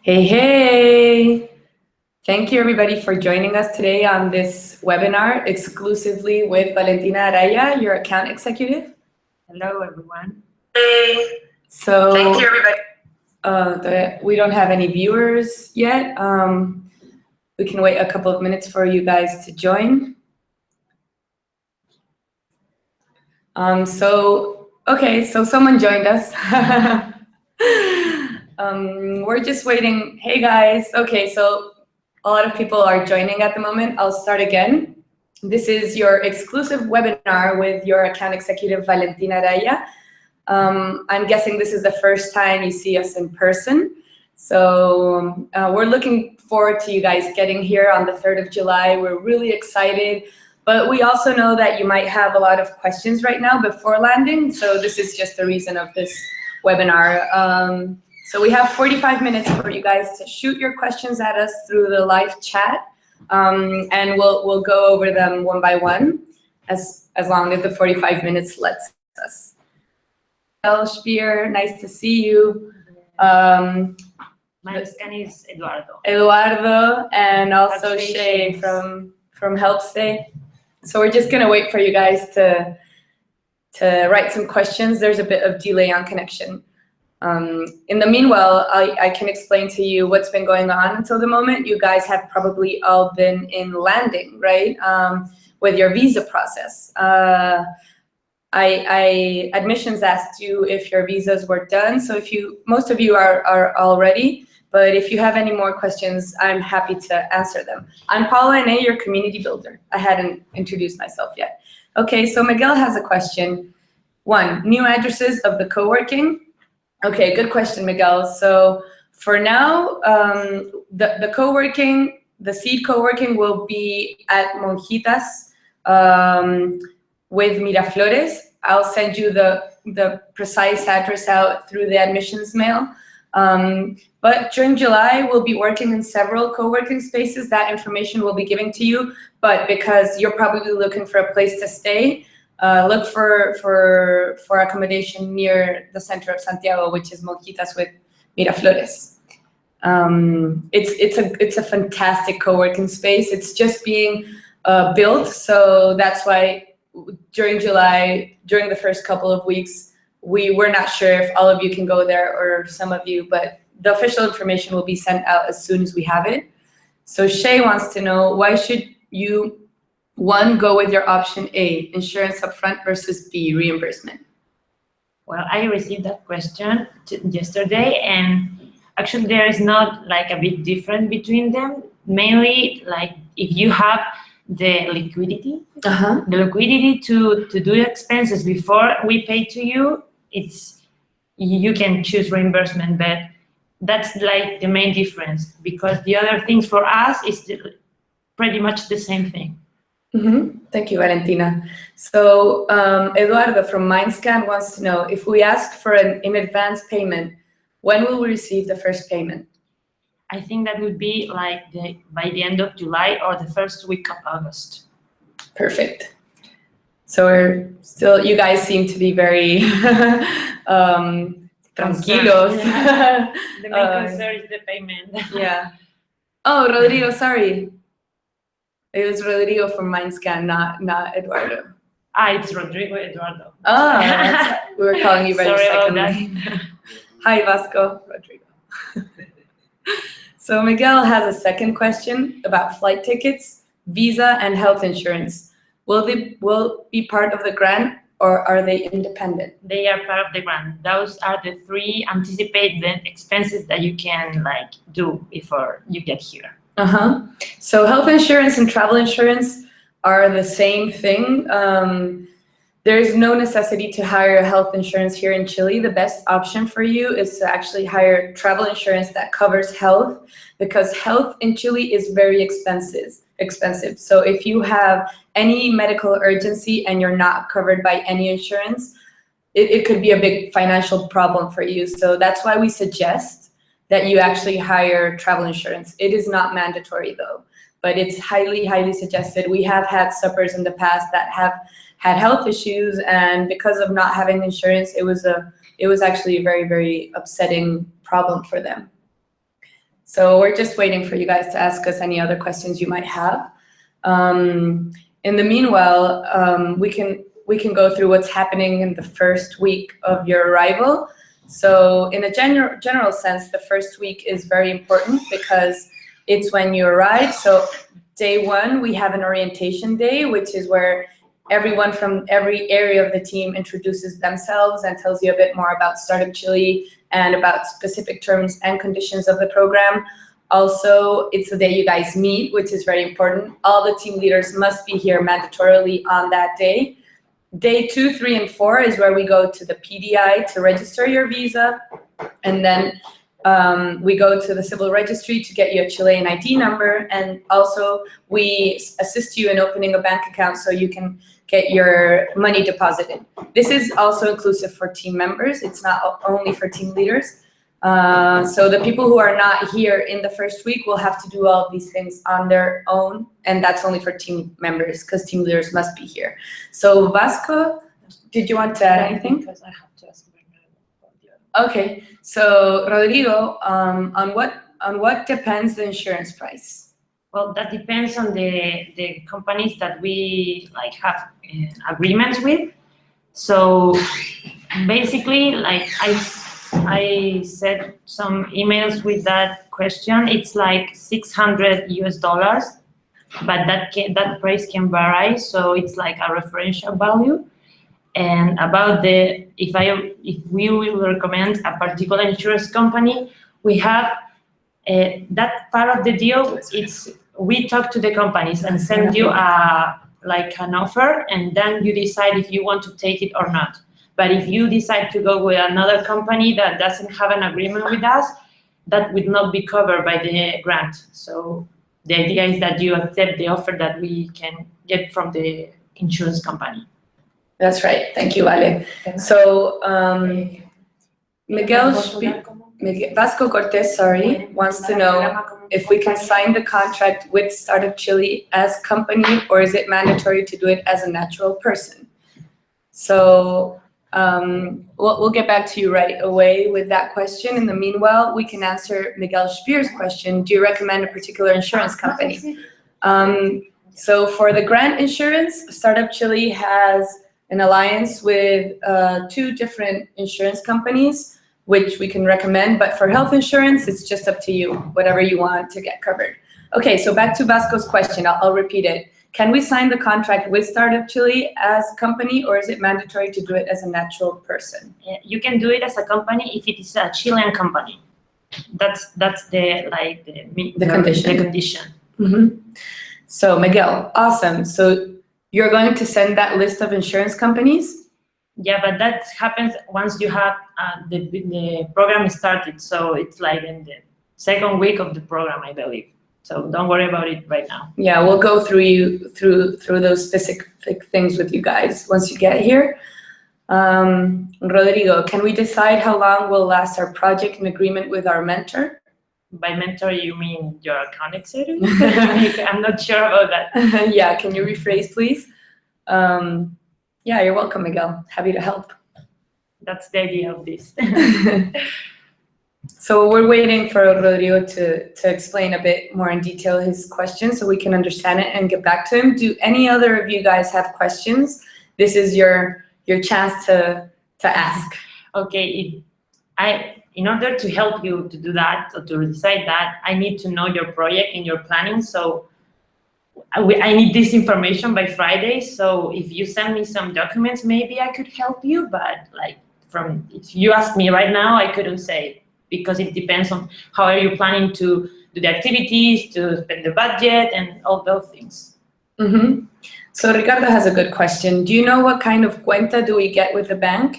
Hey, hey! Thank you everybody for joining us today on this webinar exclusively with Valentina Araya, your account executive. Hello, everyone. Hey! So, thank you everybody. We don't have any viewers yet. We can wait a couple of minutes for you guys to join. Okay, so someone joined us. We're just waiting. Hey guys. Okay, so a lot of people are joining at the moment. I'll start again. This is your exclusive webinar with your account executive, Valentina Araya. I'm guessing this is the first time you see us in person. So we're looking forward to you guys getting here on the 3rd of July. We're really excited. But we also know that you might have a lot of questions right now before landing. So this is just the reason of this webinar. So we have 45 minutes for you guys to shoot your questions at us through the live chat. And we'll go over them one by one as long as the 45 minutes lets us. Spear, nice to see you. My scan is Eduardo. Eduardo, and also Shay from HelpStay. So we're just gonna wait for you guys to write some questions. There's a bit of delay on connection. In the meanwhile, I can explain to you what's been going on until the moment. You guys have probably all been in landing, right? With your visa process. Admissions asked you if your visas were done. So most of you are already, but if you have any more questions, I'm happy to answer them. I'm Paula Enei, your community builder. I hadn't introduced myself yet. Okay, so Miguel has a question. 1, new addresses of the co-working. Okay, good question, Miguel. So for now, the co-working, the seed co-working will be at Monjitas with Miraflores. I'll send you the precise address out through the admissions mail. But during July, we'll be working in several co-working spaces. That information we'll be giving to you. But because you're probably looking for a place to stay, look for accommodation near the center of Santiago, which is Monjitas with Miraflores. It's a fantastic co-working space. It's just being built, so that's why during July, during the first couple of weeks, we were not sure if all of you can go there or some of you, but the official information will be sent out as soon as we have it. So Shay wants to know, why should you, 1, go with your option A, insurance upfront, versus B, reimbursement? Well, I received that question yesterday, and actually there is not like a big difference between them. Mainly, like if you have the liquidity, to do expenses before we pay to you, you can choose reimbursement, but that's like the main difference, because the other things for us is pretty much the same thing. Thank you, Valentina. So Eduardo from MindScan wants to know, if we ask for an in-advance payment, when will we receive the first payment? I think that would be like by the end of July or the first week of August. Perfect. So you guys seem to be very tranquilos. Yeah. The main concern is the payment. Yeah. Oh, Rodrigo, sorry. It was Rodrigo from MindScan, not Eduardo. It's Rodrigo Eduardo. Oh, we were calling you by your second name. Hi, Vasco. Rodrigo. So Miguel has a second question about flight tickets, visa, and health insurance. Will be part of the grant, or are they independent? They are part of the grant. Those are the 3 anticipated expenses that you can do before you get here. So health insurance and travel insurance are the same thing. There is no necessity to hire health insurance here in Chile. The best option for you is to actually hire travel insurance that covers health, because health in Chile is very expensive. So if you have any medical urgency and you're not covered by any insurance, it could be a big financial problem for you. So that's why we suggest that you actually hire travel insurance. It is not mandatory though, but it's highly, highly suggested. We have had suppers in the past that have had health issues, and because of not having insurance, it was actually a very, very upsetting problem for them. So we're just waiting for you guys to ask us any other questions you might have. In the meanwhile, we can go through what's happening in the first week of your arrival. So in a general sense, the first week is very important because it's when you arrive. So day one, we have an orientation day, which is where everyone from every area of the team introduces themselves and tells you a bit more about Startup Chile and about specific terms and conditions of the program. Also, it's the day you guys meet, which is very important. All the team leaders must be here mandatorily on that day. Day 2, 3, and 4 is where we go to the PDI to register your visa. And then we go to the civil registry to get you a Chilean ID number. And also, we assist you in opening a bank account so you can get your money deposited. This is also inclusive for team members. It's not only for team leaders. So the people who are not here in the first week will have to do all of these things on their own, and that's only for team members because team leaders must be here. So Vasco, did you want to add anything? Because I have to ask. Okay, so Rodrigo, on what depends the insurance price? Well, that depends on the companies that we have agreements with. So basically, I sent some emails with that question. It's like $600 US, but that price can vary. So it's like a referential value. And about if we will recommend a particular insurance company, we have that part of the deal. It's we talk to the companies and send you an offer, and then you decide if you want to take it or not. But if you decide to go with another company that doesn't have an agreement with us, that would not be covered by the grant. So the idea is that you accept the offer that we can get from the insurance company. That's right. Thank you, Vale. So Vasco Cortez, wants to know if we can sign the contract with Startup Chile as company, or is it mandatory to do it as a natural person? So we'll get back to you right away with that question. In the meanwhile, we can answer Miguel Spear's question. Do you recommend a particular insurance company? So for the grant insurance, Startup Chile has an alliance with 2 different insurance companies, which we can recommend. But for health insurance, it's just up to you, whatever you want to get covered. Okay, so back to Vasco's question. I'll repeat it. Can we sign the contract with Startup Chile as company, or is it mandatory to do it as a natural person? You can do it as a company if it is a Chilean company. That's the condition. The condition. Mm-hmm. So Miguel, awesome. So you're going to send that list of insurance companies? Yeah, but that happens once you have the program started. So it's like in the second week of the program, I believe. So don't worry about it right now. Yeah, we'll go through those specific things with you guys once you get here. Rodrigo, can we decide how long will last our project in agreement with our mentor? By mentor, you mean your account executive? I'm not sure about that. Yeah, can you rephrase, please? Yeah, you're welcome, Miguel. Happy to help. That's the idea of this. So we're waiting for Rodrigo to explain a bit more in detail his question so we can understand it and get back to him. Do any other of you guys have questions? This is your chance to ask. Okay, in order to help you to do that or to decide that, I need to know your project and your planning. So I need this information by Friday. So if you send me some documents, maybe I could help you. But if you ask me right now, I couldn't say, because it depends on how are you planning to do the activities, to spend the budget, and all those things. Mm-hmm. So Ricardo has a good question. Do you know what kind of cuenta do we get with the bank?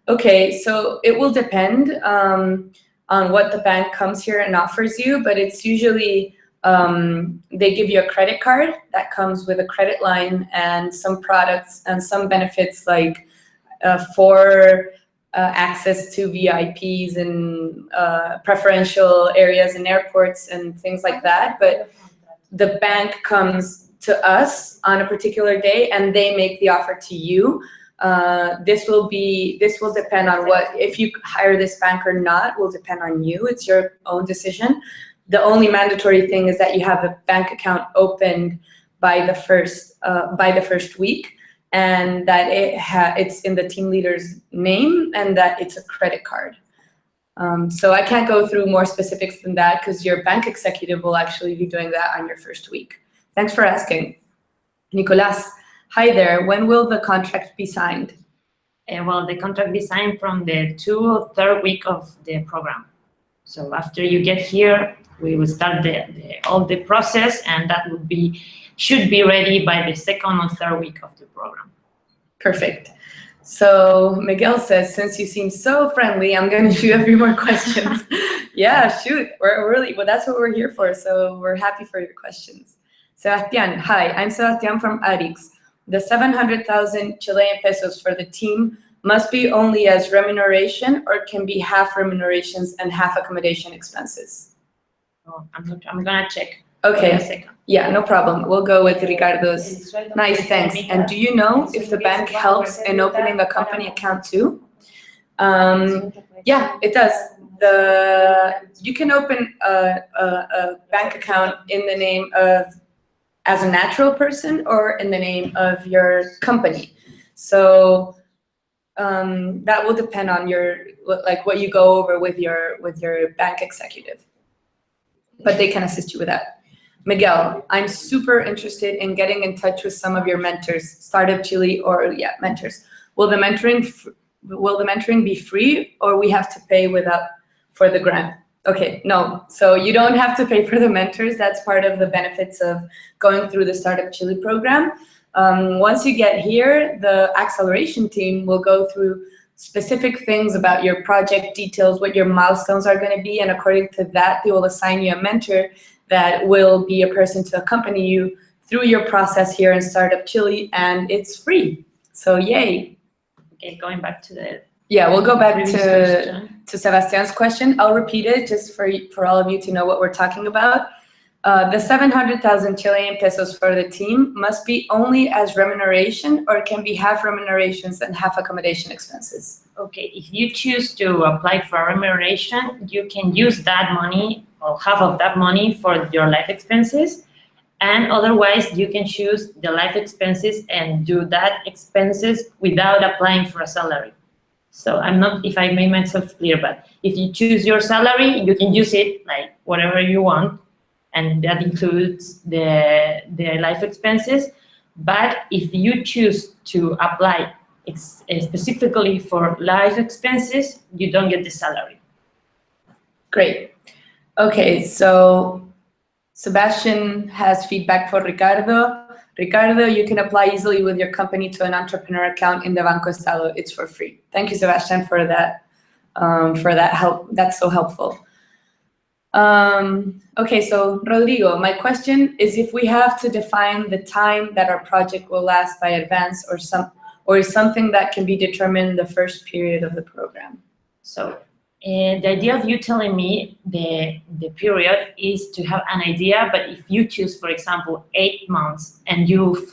Okay, so it will depend on what the bank comes here and offers you, but it's usually they give you a credit card that comes with a credit line and some products and some benefits like for access to VIPs and preferential areas in airports and things like that. But the bank comes to us on a particular day and they make the offer to you. This will depend on if you hire this bank or not will depend on you. It's your own decision. The only mandatory thing is that you have a bank account opened by the first week, and that it's in the team leader's name, and that it's a credit card. So I can't go through more specifics than that because your bank executive will actually be doing that on your first week. Thanks for asking. Nicolas, hi there. When will the contract be signed? Well, the contract be signed from the 2 or 3rd week of the program. So after you get here, we will start all the process, and that should be ready by the 2nd or 3rd week of the program. Perfect. So Miguel says, since you seem so friendly, I'm going to shoot a few more questions. Yeah, shoot. We're really, well, that's what we're here for. So we're happy for your questions. Sebastian, hi, I'm Sebastian from Arix. The 700,000 Chilean pesos for the team must be only as remuneration, or can be half remunerations and half accommodation expenses? Oh, I'm gonna check. Okay. Wait a second. Yeah, no problem. We'll go with Ricardo's. Nice, thanks. And do you know if the bank helps in opening a company account too? Yeah, it does. You can open a bank account in the name of, as a natural person, or in the name of your company. So that will depend on what you go over with your bank executive. But they can assist you with that. Miguel, I'm super interested in getting in touch with some of your mentors, Startup Chile, or mentors. Will the mentoring be free, or we have to pay for the grant? Okay, no. So you don't have to pay for the mentors. That's part of the benefits of going through the Startup Chile program. Once you get here, the acceleration team will go through specific things about your project details, what your milestones are going to be, and according to that, they will assign you a mentor that will be a person to accompany you through your process here in Startup Chile, and it's free. So yay. Okay, going back to the... Yeah, we'll go back to Sebastian's question. I'll repeat it just for all of you to know what we're talking about. The 700,000 Chilean pesos for the team must be only as remuneration, or can be half remunerations and half accommodation expenses? Okay, if you choose to apply for remuneration, you can use that money, or half of that money, for your life expenses. And otherwise, you can choose the life expenses and do that expenses without applying for a salary. So I'm not, if I made myself clear, but if you choose your salary, you can use it like whatever you want, and that includes the life expenses. But if you choose to apply specifically for life expenses, you don't get the salary. Great. Okay, so Sebastian has feedback for Ricardo. Ricardo, you can apply easily with your company to an entrepreneur account in the Banco Estado. It's for free. Thank you, Sebastian, for that help. That's so helpful. Okay, so Rodrigo, my question is if we have to define the time that our project will last by advance, or is something that can be determined the first period of the program? So the idea of you telling me the period is to have an idea, but if you choose, for example, 8 months and you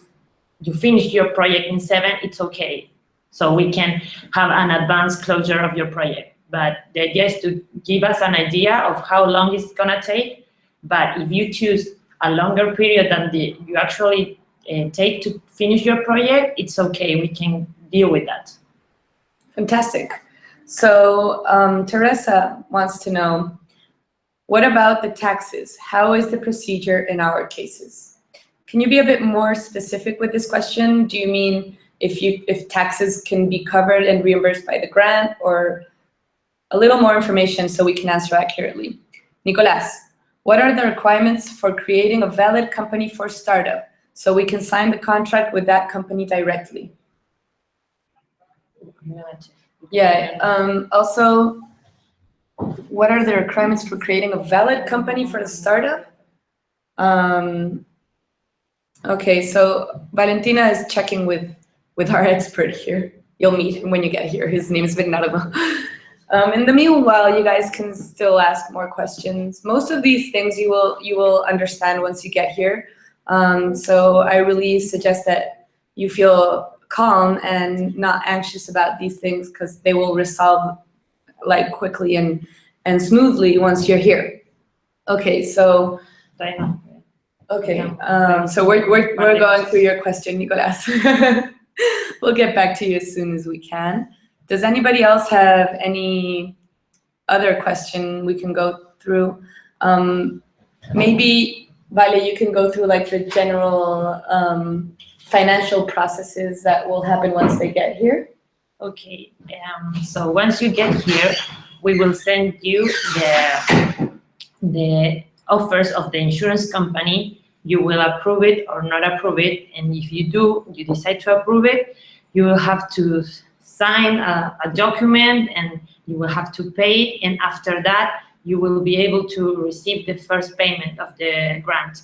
finish your project in 7, it's okay. So we can have an advanced closure of your project. But the idea is to give us an idea of how long it's gonna take. But if you choose a longer period than you actually take to finish your project, it's okay, we can deal with that. Fantastic. So Teresa wants to know, what about the taxes? How is the procedure in our cases? Can you be a bit more specific with this question? Do you mean if taxes can be covered and reimbursed by the grant, or a little more information so we can answer accurately? Nicolas, what are the requirements for creating a valid company for startup so we can sign the contract with that company directly? Yeah, also, what are the requirements for creating a valid company for the startup? Okay, so Valentina is checking with our expert here. You'll meet him when you get here. His name is Bernardo. In the meanwhile, you guys can still ask more questions. Most of these things you will understand once you get here. So I really suggest that you feel calm and not anxious about these things, because they will resolve like quickly and smoothly once you're here. Okay, so so we're going through your question, Nicolas. We'll get back to you as soon as we can. Does anybody else have any other question we can go through? Maybe, Vale, you can go through like the general financial processes that will happen once they get here. Okay, so once you get here, we will send you the offers of the insurance company. You will approve it or not approve it, and if you decide to approve it, you will have to sign a document and you will have to pay it, and after that you will be able to receive the first payment of the grant.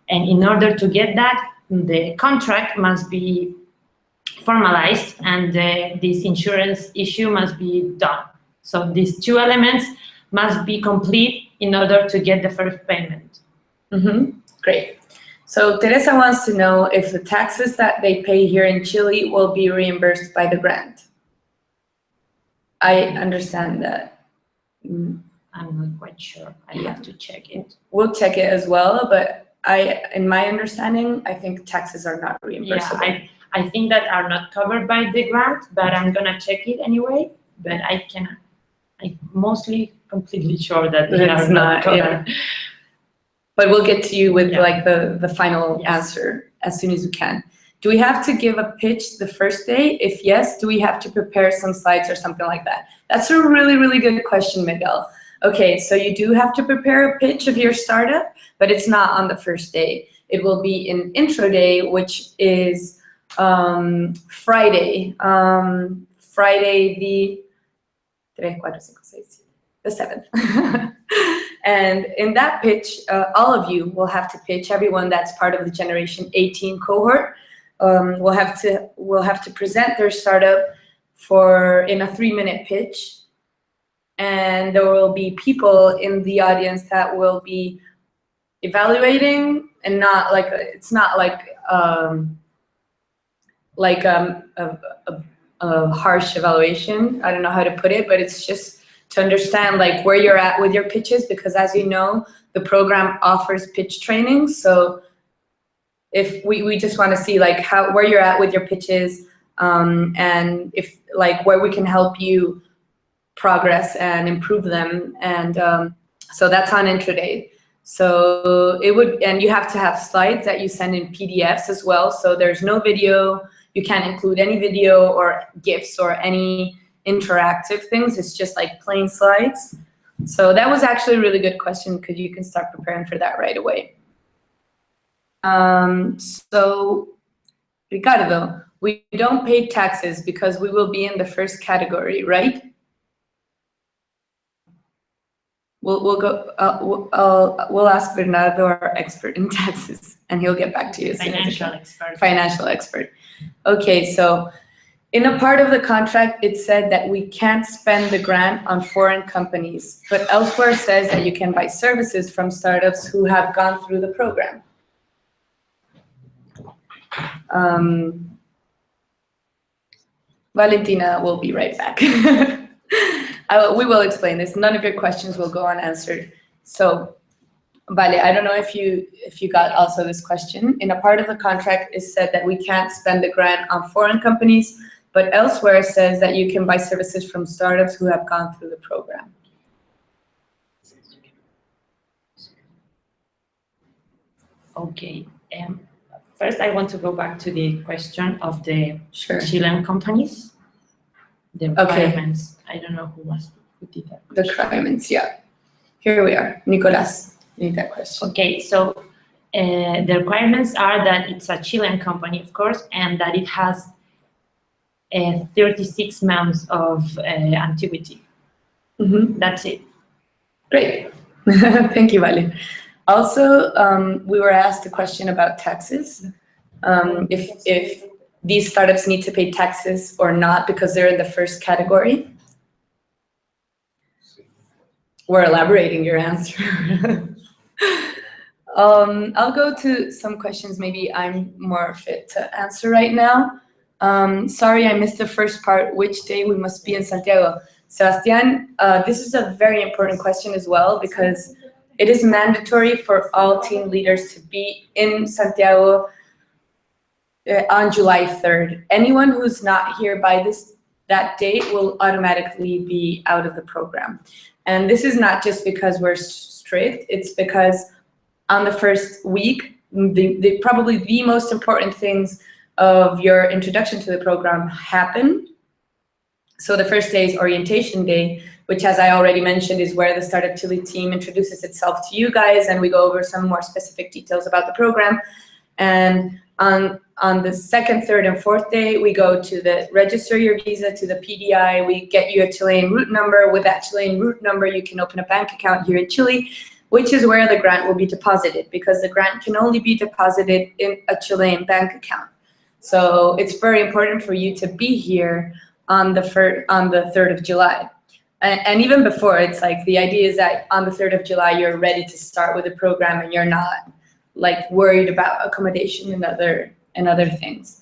And in order to get that, the contract must be formalized and this insurance issue must be done. So these two elements must be complete in order to get the first payment. Great. So Teresa wants to know if the taxes that they pay here in Chile will be reimbursed by the grant. I understand that. I'm not quite sure. I have to check it. We'll check it as well, but in my understanding, I think taxes are not reimbursable. Yeah, I think that are not covered by the grant, but I'm gonna check it anyway. But I'm mostly completely sure that they are not covered. Yeah. But we'll get to you with like the final answer as soon as we can. Do we have to give a pitch the first day? If yes, do we have to prepare some slides or something like that? That's a really, really good question, Miguel. Okay, so you do have to prepare a pitch of your startup, but it's not on the first day. It will be in intro day, which is Friday. Friday the 7th. And in that pitch, all of you will have to pitch. Everyone that's part of the Generation 18 cohort will have to present their startup in a 3-minute pitch. And there will be people in the audience that will be evaluating, and it's not like a harsh evaluation. I don't know how to put it, but it's just to understand like where you're at with your pitches, because as you know, the program offers pitch training. So if we just want to see like where you're at with your pitches, and if like where we can help you progress and improve them. And so that's on intro day. So and you have to have slides that you send in PDFs as well. So there's no video. You can't include any video or GIFs or any interactive things. It's just like plain slides. So that was actually a really good question, because you can start preparing for that right away. So Ricardo, we don't pay taxes because we will be in the first category, right? We'll ask Bernardo, our expert in taxes, and he'll get back to you. Financial expert. Okay, so in a part of the contract, it said that we can't spend the grant on foreign companies, but elsewhere says that you can buy services from startups who have gone through the program. Valentina will be right back. We will explain this. None of your questions will go unanswered. So, Vale, I don't know if you got also this question. In a part of the contract, it said that we can't spend the grant on foreign companies, but elsewhere it says that you can buy services from startups who have gone through the program. Okay. First, I want to go back to the question of the Chilean companies. The requirements. Okay. I don't know who did that question. The requirements, yeah. Here we are. Nicolas, you need that question. Okay, so the requirements are that it's a Chilean company, of course, and that it has 36 months of antiquity. That's it. Great. Thank you, Vale. Also, we were asked a question about taxes. If these startups need to pay taxes or not because they're in the first category. We're elaborating your answer. I'll go to some questions maybe I'm more fit to answer right now. Sorry, I missed the first part. Which day we must be in Santiago? Sebastian, this is a very important question as well, because it is mandatory for all team leaders to be in Santiago on July 3rd. Anyone who's not here by that date will automatically be out of the program. And this is not just because we're strict, it's because on the first week, probably the most important things of your introduction to the program happen. So the first day is orientation day, which, as I already mentioned, is where the Startup Chile team introduces itself to you guys, and we go over some more specific details about the program. And on the second, third, and fourth day, we go to the register your visa to the PDI. We get you a Chilean root number. With that Chilean root number, you can open a bank account here in Chile, which is where the grant will be deposited, because the grant can only be deposited in a Chilean bank account. So it's very important for you to be here on the 3rd of July. And even before, it's like the idea is that on the 3rd of July, you're ready to start with the program and you're not like worried about accommodation and other things.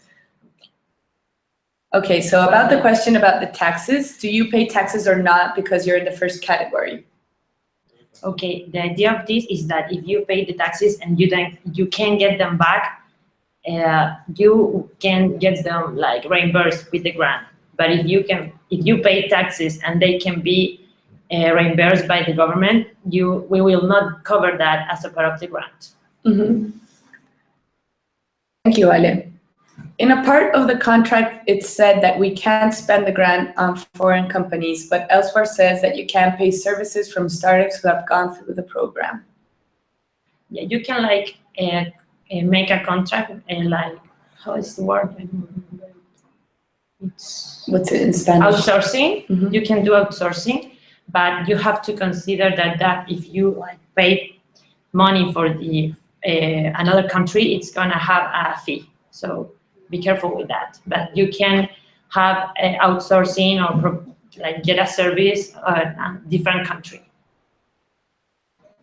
Okay, so about the question about the taxes, do you pay taxes or not because you're in the first category? Okay, the idea of this is that if you pay the taxes and you can get them back, you can get them like reimbursed with the grant. But if you pay taxes and they can be reimbursed by the government, we will not cover that as a part of the grant. Mm-hmm. Thank you, Ale. In a part of the contract, it said that we can't spend the grant on foreign companies, but elsewhere says that you can pay services from startups who have gone through the program. Yeah, you can like make a contract and like, how is the word? What's it in Spanish? Outsourcing. Mm-hmm. You can do outsourcing, but you have to consider that if you like pay money for the another country, it's gonna have a fee. So be careful with that. But you can have outsourcing or like get a service in a different country.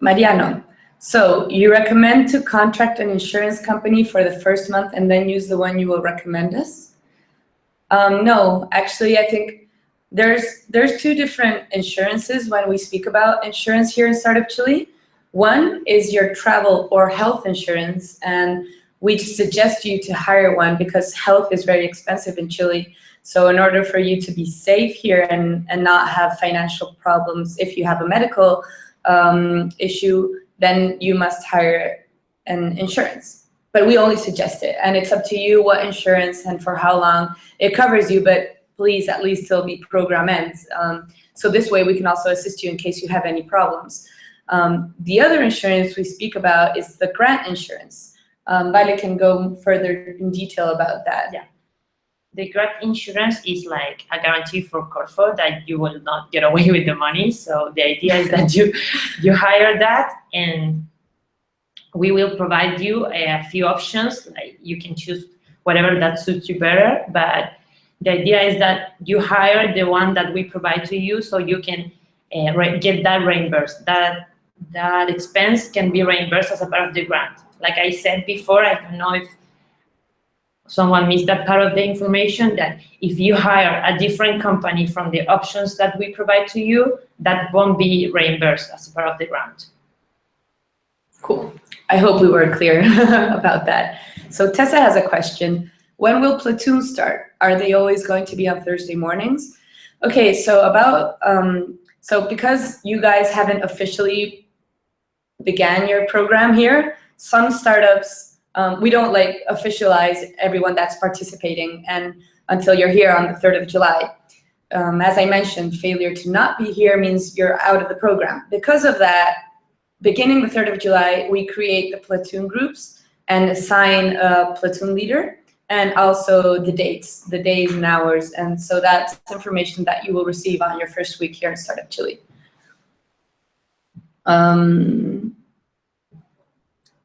Mariano, so you recommend to contract an insurance company for the first month and then use the one you will recommend us? No, actually, I think there's two different insurances when we speak about insurance here in Startup Chile. One is your travel or health insurance, and we suggest you to hire one because health is very expensive in Chile. So in order for you to be safe here and not have financial problems, if you have a medical issue, then you must hire an insurance. But we only suggest it, and it's up to you what insurance and for how long it covers you, but please at least till the program ends. So this way we can also assist you in case you have any problems. The other insurance we speak about is the grant insurance. Vale can go further in detail about that. Yeah. The grant insurance is like a guarantee for Corfo that you will not get away with the money. So the idea is that you hire that, and we will provide you a few options. Like you can choose whatever that suits you better. But the idea is that you hire the one that we provide to you, so you can get that reimbursed. That expense can be reimbursed as a part of the grant. Like I said before, I don't know if someone missed that part of the information, that if you hire a different company from the options that we provide to you, that won't be reimbursed as a part of the grant. Cool. I hope we were clear about that. So Tessa has a question. When will platoon start? Are they always going to be on Thursday mornings? Okay, so so because you guys haven't officially began your program here, some startups, we don't like officialize everyone that's participating and until you're here on the 3rd of July. As I mentioned, failure to not be here means you're out of the program. Because of that, beginning the 3rd of July, we create the platoon groups and assign a platoon leader, and also the dates, the days and hours. And so that's information that you will receive on your first week here in Startup Chile.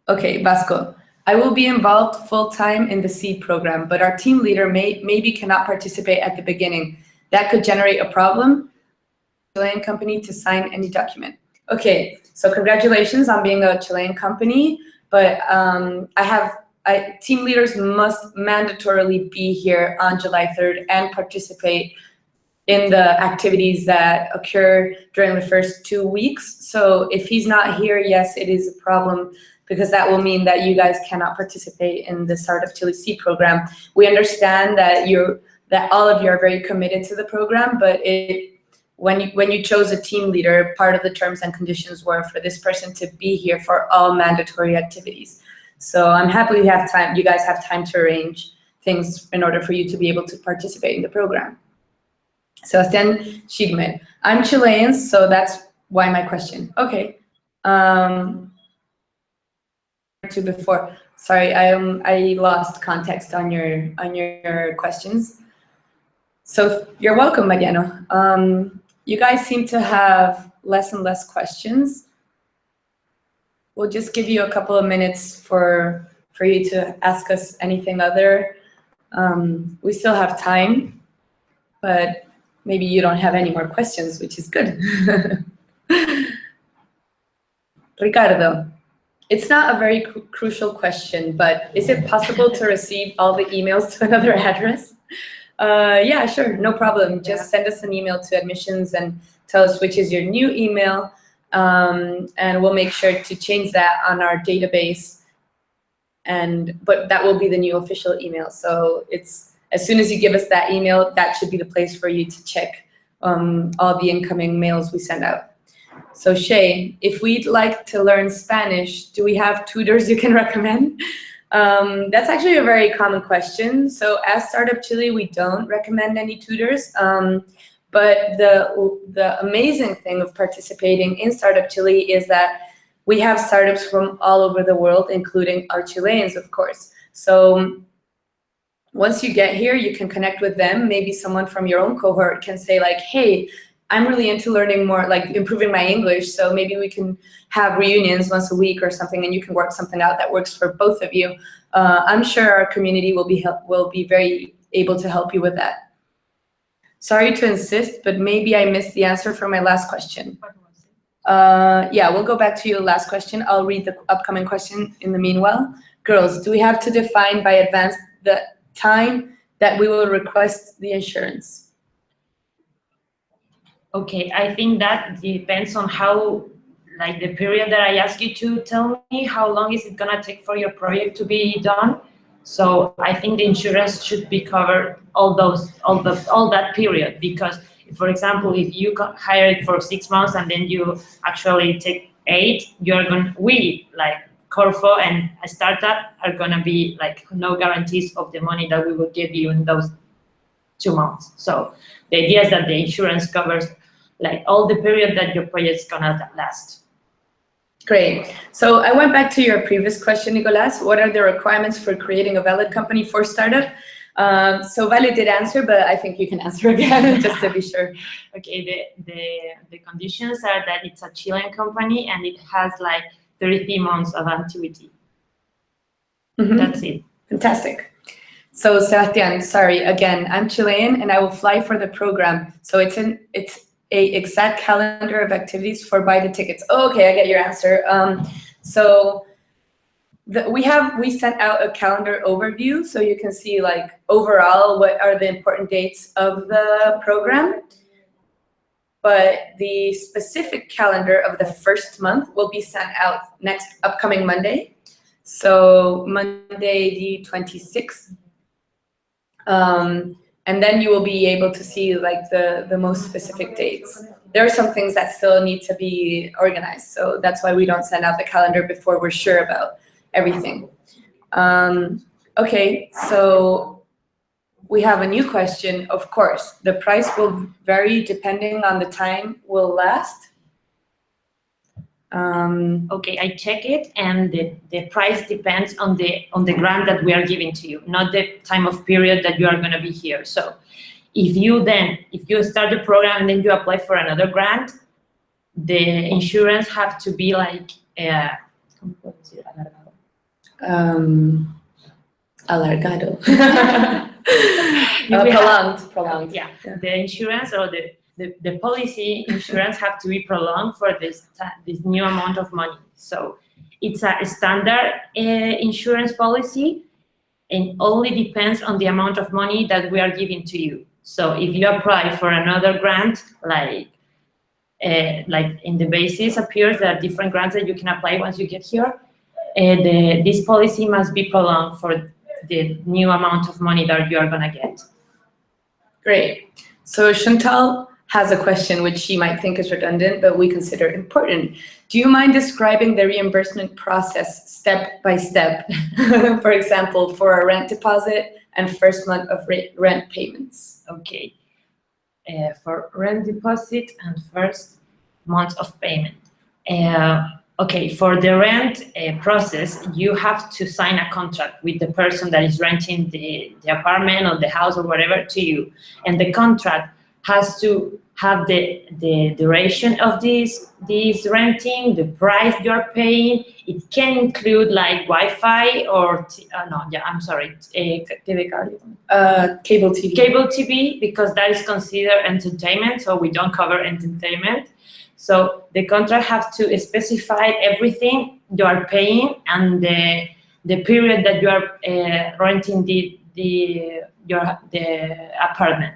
Okay, Vasco. I will be involved full-time in the SEED program, but our team leader maybe cannot participate at the beginning. That could generate a problem. Chilean company to sign any document. Okay, so congratulations on being a Chilean company, but team leaders must mandatorily be here on July 3rd and participate in the activities that occur during the first 2 weeks. So if he's not here, yes, it is a problem, because that will mean that you guys cannot participate in the Startup Chile C program. We understand that all of you are very committed to the program, but when you chose a team leader, part of the terms and conditions were for this person to be here for all mandatory activities. So I'm happy you guys have time to arrange things in order for you to be able to participate in the program. Sebastian Schigman. I'm Chilean, so that's why my question. Okay. To before. Sorry, I lost context on your questions. So you're welcome, Mariano. You guys seem to have less and less questions. We'll just give you a couple of minutes for you to ask us anything other. We still have time, but maybe you don't have any more questions, which is good. Ricardo, it's not a very crucial question, but is it possible to receive all the emails to another address? Yeah, sure, no problem. Just send us an email to admissions and tell us which is your new email, and we'll make sure to change that on our database. But that will be the new official email. So it's as soon as you give us that email, that should be the place for you to check all the incoming mails we send out. So Shay, if we'd like to learn Spanish, do we have tutors you can recommend? That's actually a very common question. So as Startup Chile, we don't recommend any tutors. But the amazing thing of participating in Startup Chile is that we have startups from all over the world, including our Chileans, of course. So once you get here, you can connect with them. Maybe someone from your own cohort can say like, hey, I'm really into learning more, like improving my English. So maybe we can have reunions once a week or something, and you can work something out that works for both of you. I'm sure our community will be very able to help you with that. Sorry to insist, but maybe I missed the answer for my last question. Yeah, we'll go back to your last question. I'll read the upcoming question in the meanwhile. Girls, do we have to define by advance the time that we will request the insurance? Okay, I think that depends on how, like the period that I ask you to tell me, how long is it gonna take for your project to be done? So I think the insurance should be covered all that period, because for example, if you hire it for 6 months and then you actually take 8, we like Corfo and a startup are gonna be like no guarantees of the money that we will give you in those 2 months. So the idea is that the insurance covers like all the period that your project's gonna last. Great. So I went back to your previous question, Nicolas. What are the requirements for creating a valid company for startup? So Vale did answer, but I think you can answer again just to be sure. Okay, the conditions are that it's a Chilean company and it has like 33 months of activity. Mm-hmm. That's it. Fantastic. So Sebastian, sorry, again, I'm Chilean and I will fly for the program. So it's a exact calendar of activities for buy the tickets. Oh, okay, I get your answer. So we sent out a calendar overview, so you can see like overall what are the important dates of the program. But the specific calendar of the first month will be sent out upcoming Monday. So Monday the 26th. And then you will be able to see like the most specific dates. There are some things that still need to be organized, so that's why we don't send out the calendar before we're sure about everything. Okay, so we have a new question. Of course, the price will vary depending on the time will last. Okay, I check it, and the price depends on the grant that we are giving to you, not the time of period that you are going to be here. So if you start the program and then you apply for another grant, the insurance have to be like alargado. Prolonged. Yeah, the insurance or the policy insurance have to be prolonged for this new amount of money. So it's a standard insurance policy, and only depends on the amount of money that we are giving to you. So if you apply for another grant, like in the basis appears there are different grants that you can apply once you get here. This policy must be prolonged for the new amount of money that you are gonna get. Great. So Chantal has a question which she might think is redundant, but we consider important. Do you mind describing the reimbursement process step by step? For example, for a rent deposit and first month of rent payments. Okay. For rent deposit and first month of payment. Okay, for the rent process, you have to sign a contract with the person that is renting the apartment or the house or whatever to you. And the contract has to have the duration of this renting, the price you're paying. It can include like Wi-Fi or, cable TV. Cable TV, because that is considered entertainment, so we don't cover entertainment. So the contract has to specify everything you are paying and the period that you are renting the apartment.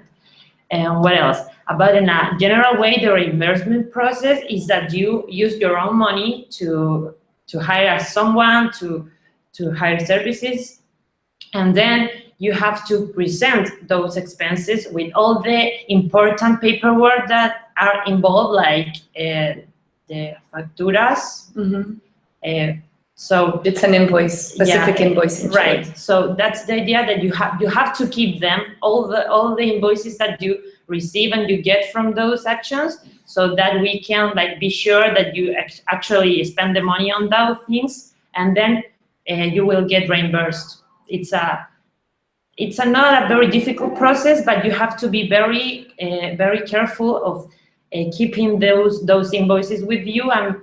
And what else? But in a general way, the reimbursement process is that you use your own money to hire someone, to hire services, and then you have to present those expenses with all the important paperwork that are involved, like the facturas. Mm-hmm. So it's an invoice, specific invoice. Right. So that's the idea, that you have to keep them, all the invoices that you receive and you get from those actions, so that we can like be sure that you actually spend the money on those things, and then you will get reimbursed. It's not a very difficult process, but you have to be very careful of keeping those invoices with you and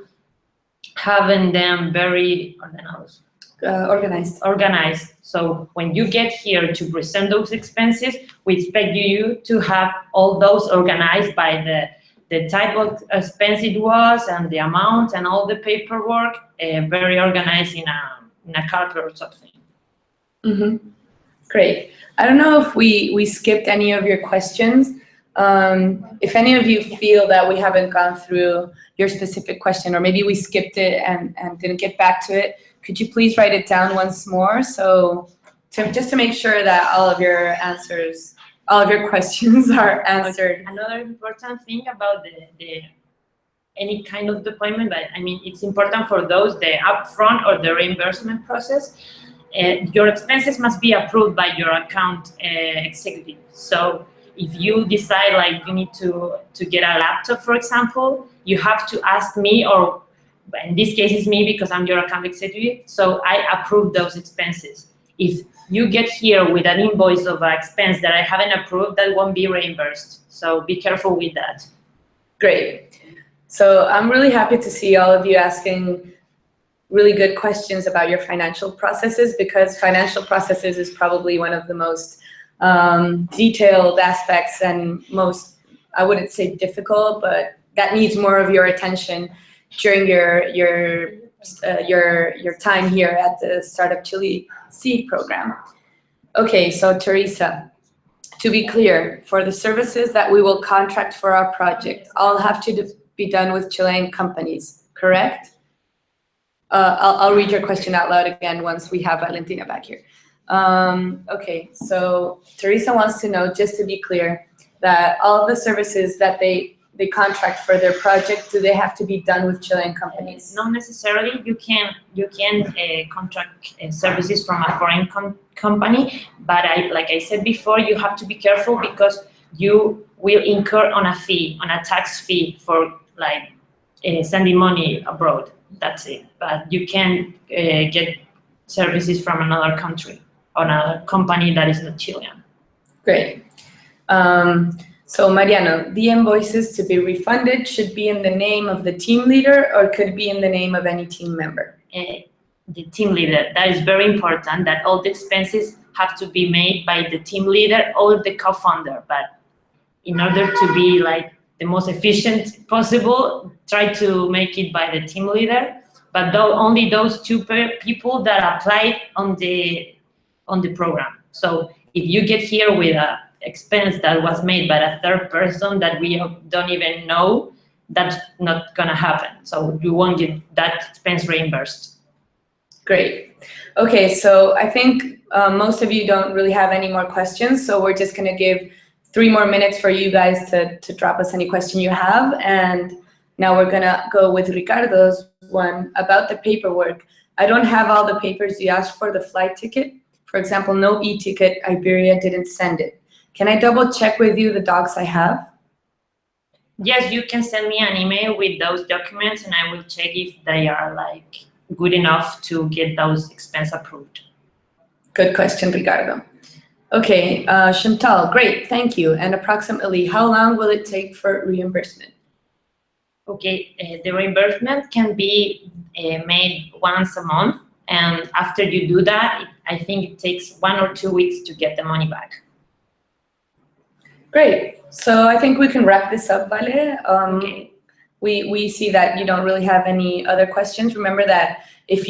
having them very organized. So when you get here to present those expenses, we expect you to have all those organized by the type of expense it was and the amount and all the paperwork, very organized in a card or something. Mm-hmm. Great. I don't know if we skipped any of your questions. If any of you feel that we haven't gone through your specific question, or maybe we skipped it and didn't get back to it, could you please write it down once more? So just to make sure that all of your questions are answered. Another important thing about any kind of deployment, but I mean, it's important for those, the upfront or the reimbursement process, your expenses must be approved by your account executive. So if you decide like you need to get a laptop, for example, you have to ask me, or in this case it's me because I'm your account executive, so I approve those expenses. If you get here with an invoice of an expense that I haven't approved, that won't be reimbursed. So be careful with that. Great. So I'm really happy to see all of you asking really good questions about your financial processes, because financial processes is probably one of the most detailed aspects and most, I wouldn't say difficult, but that needs more of your attention during your time here at the Startup Chile Seed program. Okay, so Teresa, to be clear, for the services that we will contract for our project, all have to be done with Chilean companies, correct? I'll read your question out loud again once we have Valentina back here. Okay, so Teresa wants to know, just to be clear, that all the services that they contract for their project, do they have to be done with Chilean companies? Not necessarily. You can contract services from a foreign company, but like I said before, you have to be careful because you will incur on a tax fee for like sending money abroad. That's it. But you can get services from another country on a company that is not Chilean. Great. So Mariano, the invoices to be refunded should be in the name of the team leader, or could be in the name of any team member? The team leader. That is very important, that all the expenses have to be made by the team leader or the co-founder. But in order to be like the most efficient possible, try to make it by the team leader. But only those two people that applied on the program. So if you get here with expense that was made by a third person that we don't even know, that's not gonna happen. So you won't get that expense reimbursed. Great. Okay, so I think most of you don't really have any more questions, so we're just going to give 3 more minutes for you guys to drop us any question you have. And now we're going to go with Ricardo's one about the paperwork. I don't have all the papers you asked for the flight ticket. For example, no e-ticket, Iberia didn't send it. Can I double check with you the docs I have? Yes, you can send me an email with those documents and I will check if they are like good enough to get those expense approved. Good question, Ricardo. Okay, Chantal, great, thank you. And approximately how long will it take for reimbursement? Okay, the reimbursement can be made once a month. And after you do that, I think it takes 1 or 2 weeks to get the money back. Great. So I think we can wrap this up, Vale. Okay. We see that you don't really have any other questions. Remember that if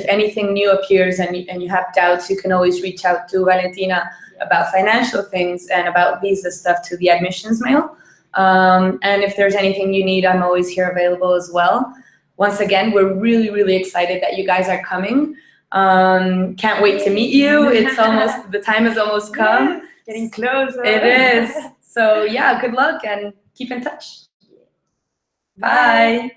anything new appears and you have doubts, you can always reach out to Valentina about financial things and about visa stuff to the admissions mail. And if there's anything you need, I'm always here available as well. Once again, we're really, really excited that you guys are coming. Can't wait to meet you. It's almost, the time has almost come. Yes, getting closer. It is. So yeah, good luck and keep in touch. Bye.